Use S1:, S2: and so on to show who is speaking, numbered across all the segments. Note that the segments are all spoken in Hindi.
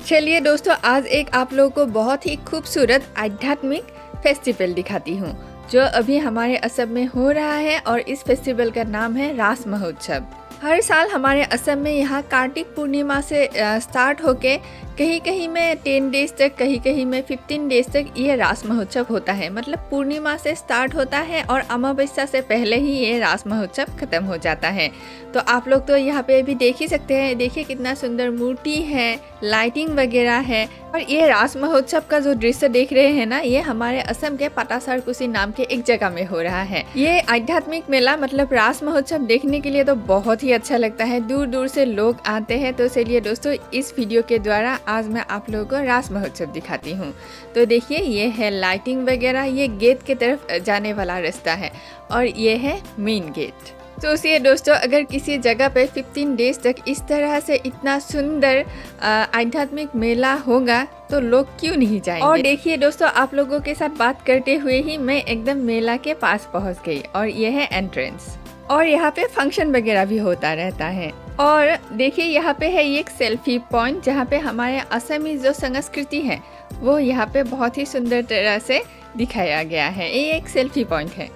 S1: चलिए दोस्तों, आज एक आप लोगों को बहुत ही खूबसूरत आध्यात्मिक फेस्टिवल दिखाती हूँ जो अभी हमारे असम में हो रहा है और इस फेस्टिवल का नाम है रास महोत्सव। हर साल हमारे असम में यहाँ कार्तिक पूर्णिमा से स्टार्ट होके कहीं कहीं में 10 डेज तक, कहीं कहीं में 15 डेज तक ये रास महोत्सव होता है। मतलब पूर्णिमा से स्टार्ट होता है और अमावस्या से पहले ही ये रास महोत्सव खत्म हो जाता है। तो आप लोग तो यहाँ पे भी देख ही सकते हैं, देखिए कितना सुंदर मूर्ति है, लाइटिंग वगैरह है। और ये रास महोत्सव का जो दृश्य देख रहे हैं ना, ये हमारे असम के पाटासारकुसी नाम के एक जगह में हो रहा है। ये आध्यात्मिक मेला मतलब रास महोत्सव देखने के लिए तो बहुत ही अच्छा लगता है, दूर दूर से लोग आते हैं। तो चलिए दोस्तों, इस वीडियो के द्वारा आज मैं आप लोगों को रास महोत्सव दिखाती हूँ। तो देखिए, ये है लाइटिंग वगैरह, ये गेट की तरफ जाने वाला रास्ता है और ये है मेन गेट। तो सोचिए दोस्तों, अगर किसी जगह पे 15 डेज तक इस तरह से इतना सुंदर आध्यात्मिक मेला होगा तो लोग क्यों नहीं जाएंगे। और देखिए दोस्तों, आप लोगों के साथ बात करते हुए ही मैं एकदम मेला के पास पहुंच गई और ये है एंट्रेंस। और यहाँ पे फंक्शन वगैरह भी होता रहता है। और देखिए, यहाँ पे है एक सेल्फी पॉइंट जहाँ पे हमारे असमी जो संस्कृति है वो यहाँ पे बहुत ही सुंदर तरह से दिखाया गया है। ये एक सेल्फी पॉइंट है।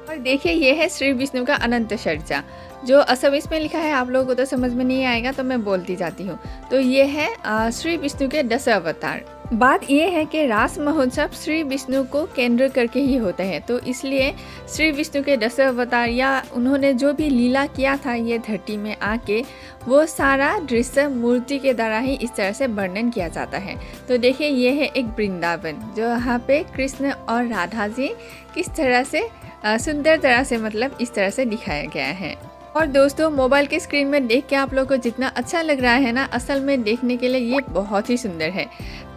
S1: और देखिए, ये है श्री विष्णु का अनंत चर्चा, जो असमीज में लिखा है, आप लोगों को तो समझ में नहीं आएगा तो मैं बोलती जाती हूँ। तो ये है श्री विष्णु के 10 अवतार। बात ये है कि रास महोत्सव श्री विष्णु को केंद्र करके ही होता है, तो इसलिए श्री विष्णु के 10 अवतार या उन्होंने जो भी लीला किया था ये धरती में आके, वो सारा दृश्य मूर्ति के द्वारा ही इस तरह से वर्णन किया जाता है। तो देखिए, ये है एक वृंदावन जो यहाँ पे कृष्ण और राधा जी किस तरह से सुंदर तरह से मतलब इस तरह से दिखाया गया है। और दोस्तों, मोबाइल के स्क्रीन में देख के आप लोगों को जितना अच्छा लग रहा है ना, असल में देखने के लिए ये बहुत ही सुंदर है।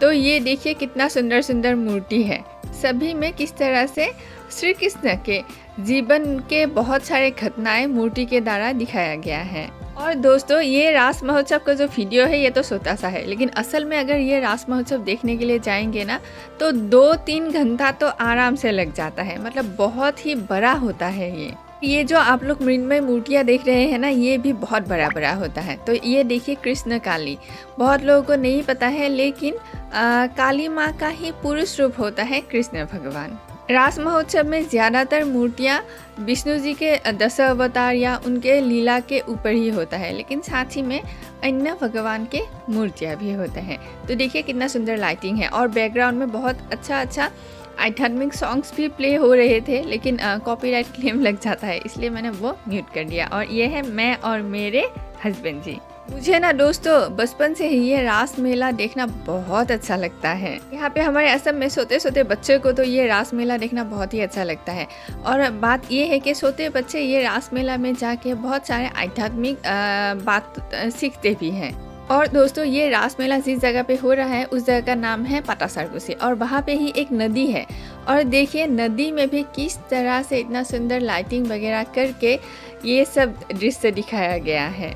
S1: तो ये देखिए कितना सुंदर सुंदर मूर्ति है। सभी में किस तरह से श्री कृष्ण के जीवन के बहुत सारे घटनाएं मूर्ति के द्वारा दिखाया गया है। और दोस्तों, ये रास महोत्सव का जो वीडियो है ये तो छोटा सा है, लेकिन असल में अगर ये रास महोत्सव देखने के लिए जाएंगे ना तो 2-3 घंटा तो आराम से लग जाता है। मतलब बहुत ही बड़ा होता है ये जो आप लोग मृण्मय मूर्तियाँ देख रहे हैं ना, ये भी बहुत बड़ा बड़ा होता है। तो ये देखिए कृष्ण काली, बहुत लोगों को नहीं पता है, लेकिन काली माँ का ही पुरुष रूप होता है कृष्ण भगवान। रास महोत्सव में ज़्यादातर मूर्तियाँ विष्णु जी के 10 अवतार या उनके लीला के ऊपर ही होता है, लेकिन साथ ही में अन्य भगवान के मूर्तियाँ भी होते हैं। तो देखिए कितना सुंदर लाइटिंग है और बैकग्राउंड में बहुत अच्छा आध्यात्मिक सॉन्ग्स भी प्ले हो रहे थे, लेकिन कॉपीराइट क्लेम लग जाता है, इसलिए मैंने वो म्यूट कर दिया। और ये है मैं और मेरे हस्बैंड जी। मुझे ना दोस्तों बचपन से ही ये रास मेला देखना बहुत अच्छा लगता है। यहाँ पे हमारे असम में छोटे छोटे बच्चे को तो ये रास मेला देखना बहुत ही अच्छा लगता है। और बात ये है कि छोटे बच्चे ये रास मेला में जाके बहुत सारे आध्यात्मिक बात सीखते भी हैं। और दोस्तों, ये रास मेला जिस जगह पे हो रहा है उस जगह का नाम है पाटासारकुसी और वहाँ पे ही एक नदी है। और देखिए नदी में भी किस तरह से इतना सुंदर लाइटिंग वगैरह करके ये सब दृश्य दिखाया गया है।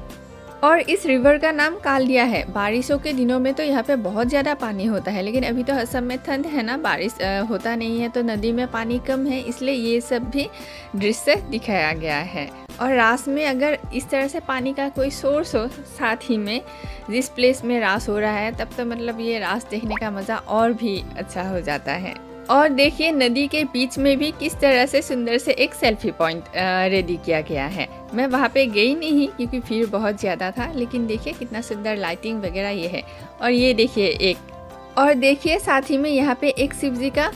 S1: और इस रिवर का नाम कालिया है। बारिशों के दिनों में तो यहाँ पे बहुत ज़्यादा पानी होता है, लेकिन अभी तो असम में ठंड है ना, बारिश होता नहीं है, तो नदी में पानी कम है, इसलिए ये सब भी दृश्य दिखाया गया है। और रास में अगर इस तरह से पानी का कोई सोर्स हो साथ ही में जिस प्लेस में रास हो रहा है, तब तो मतलब ये रास देखने का मज़ा और भी अच्छा हो जाता है। और देखिए नदी के बीच में भी किस तरह से सुंदर से एक सेल्फी पॉइंट रेडी किया गया है। मैं वहाँ पे गई नहीं क्योंकि भीड़ बहुत ज़्यादा था, लेकिन देखिए कितना सुंदर लाइटिंग वगैरह ये है। और ये देखिए एक, और देखिए साथ ही में यहाँ पे एक शिव जी का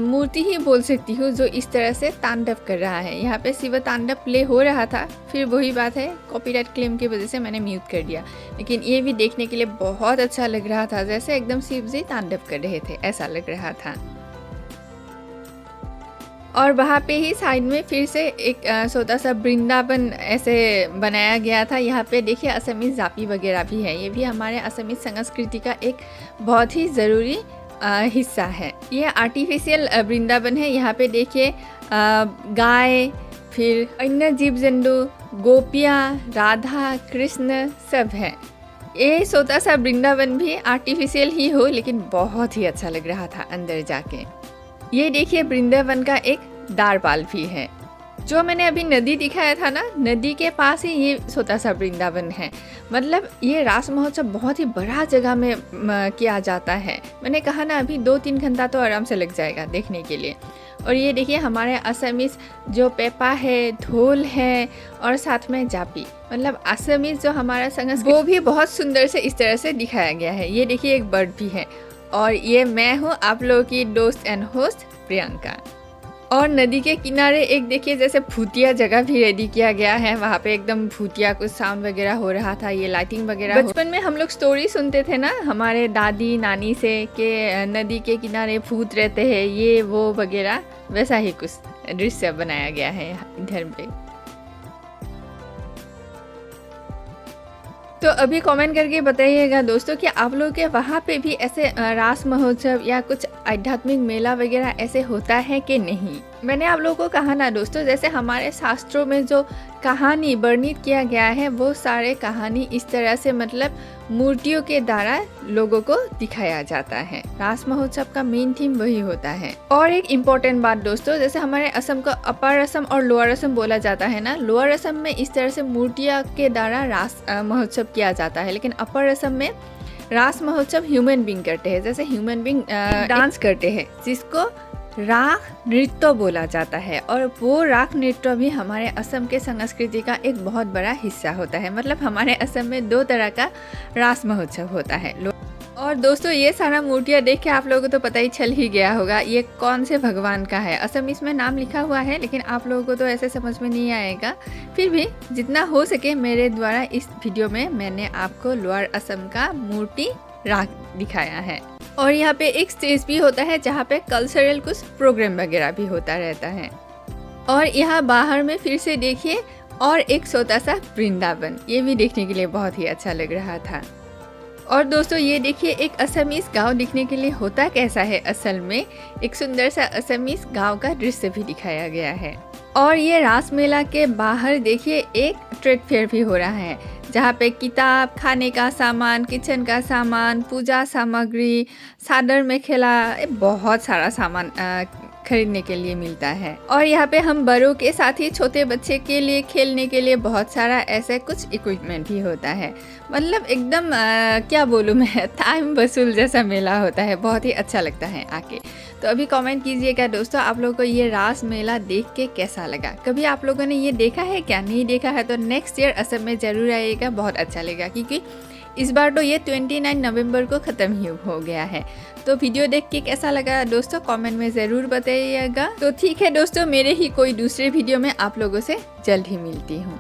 S1: मूर्ति ही बोल सकती हूँ जो इस तरह से तांडव कर रहा है। यहाँ पे शिव तांडव प्ले हो रहा था, फिर वही बात है कॉपीराइट क्लेम की वजह से मैंने म्यूट कर दिया, लेकिन ये भी देखने के लिए बहुत अच्छा लग रहा था, जैसे एकदम शिव जी तांडव कर रहे थे ऐसा लग रहा था। और वहाँ पे ही साइड में फिर से एक छोटा सा वृंदावन ऐसे बनाया गया था। यहाँ पे देखिए असमीज जापी वगैरह भी है, ये भी हमारे असमीज संस्कृति का एक बहुत ही ज़रूरी हिस्सा है। ये आर्टिफिशियल वृंदावन है। यहाँ पे देखिए गाय, फिर अन्य जीव जंतु, गोपियाँ, राधा कृष्ण सब है। ये छोटा सा वृंदावन भी आर्टिफिशियल ही हो, लेकिन बहुत ही अच्छा लग रहा था अंदर जाके। ये देखिए वृंदावन का एक द्वारपाल भी है। जो मैंने अभी नदी दिखाया था ना, नदी के पास ही ये छोटा सा वृंदावन है। मतलब ये रास महोत्सव बहुत ही बड़ा जगह में किया जाता है। मैंने कहा ना, अभी 2-3 घंटा तो आराम से लग जाएगा देखने के लिए। और ये देखिए हमारे असमीज जो पेपा है, ढोल है और साथ में जापी, मतलब असमीज जो हमारा संस्कृति वो भी बहुत सुंदर से इस तरह से दिखाया गया है। ये देखिए एक बर्ड भी है। और ये मैं हूँ आप लोगों की दोस्त एंड होस्ट प्रियंका। और नदी के किनारे एक देखिए जैसे भूतिया जगह भी रेडी किया गया है। वहाँ पे एकदम भूतिया कुछ साउंड वगैरह हो रहा था, ये लाइटिंग वगैरह। बचपन में हम लोग स्टोरी सुनते थे ना हमारे दादी नानी से कि नदी के किनारे भूत रहते हैं, ये वो वगैरह, वैसा ही कुछ दृश्य बनाया गया है इधर पे। तो अभी कमेंट करके बताइएगा दोस्तों कि आप लोग के वहाँ पे भी ऐसे रास महोत्सव या कुछ आध्यात्मिक मेला वगैरह ऐसे होता है कि नहीं। मैंने आप लोगों को कहा ना दोस्तों, जैसे हमारे शास्त्रों में जो कहानी वर्णित किया गया है वो सारे कहानी इस तरह से मतलब मूर्तियों के द्वारा लोगों को दिखाया जाता है। रास महोत्सव का मेन थीम वही होता है। और एक इम्पोर्टेंट बात दोस्तों, जैसे हमारे असम को अपर असम और लोअर असम बोला जाता है ना, लोअर असम में इस तरह से मूर्तियों के द्वारा रास महोत्सव किया जाता है, लेकिन अपर असम में रास महोत्सव ह्यूमन बींग करते हैं। जैसे ह्यूमन बींग डांस करते हैं जिसको राग नृत्य बोला जाता है। और वो राग नृत्य भी हमारे असम के संस्कृति का एक बहुत बड़ा हिस्सा होता है। मतलब हमारे असम में 2 तरह का रास महोत्सव होता है। और दोस्तों ये सारा मूर्तियाँ देख के आप लोगों को तो पता ही चल ही गया होगा ये कौन से भगवान का है। असमीज में नाम लिखा हुआ है लेकिन आप लोगों को तो ऐसे समझ में नहीं आएगा। फिर भी जितना हो सके मेरे द्वारा इस वीडियो में मैंने आपको लोअर असम का मूर्ति राग दिखाया है। और यहाँ पे एक स्टेज भी होता है जहाँ पे कल्चरल कुछ प्रोग्राम वगैरह भी होता रहता है। और यहाँ बाहर में फिर से देखिए और एक छोटा सा वृंदावन, ये भी देखने के लिए बहुत ही अच्छा लग रहा था। और दोस्तों ये देखिए एक असमीज गांव दिखने के लिए होता कैसा है असल में, एक सुंदर सा असमीज गांव का दृश्य भी दिखाया गया है। और ये रास मेला के बाहर देखिए एक ट्रेड फेयर भी हो रहा है जहाँ पे किताब, खाने का सामान, किचन का सामान, पूजा सामग्री, सादर मेखेला, बहुत सारा सामान खरीदने के लिए मिलता है। और यहाँ पे हम बड़ों के साथ ही छोटे बच्चे के लिए खेलने के लिए बहुत सारा ऐसे कुछ इक्विपमेंट भी होता है। मतलब एकदम क्या बोलूँ मैं, टाइम वसूल जैसा मेला होता है, बहुत ही अच्छा लगता है आके। तो अभी कमेंट कीजिएगा दोस्तों आप लोगों को ये रास मेला देख के कैसा लगा। कभी आप लोगों ने ये देखा है क्या? नहीं देखा है तो नेक्स्ट ईयर असम में ज़रूर आइएगा, बहुत अच्छा लगेगा। क्योंकि इस बार तो ये 29 नवंबर को ख़त्म ही हो गया है। तो वीडियो देख के कैसा लगा दोस्तों कमेंट में ज़रूर बताइएगा। तो ठीक है दोस्तों, मेरे ही कोई दूसरे वीडियो में आप लोगों से जल्द ही मिलती हूँ।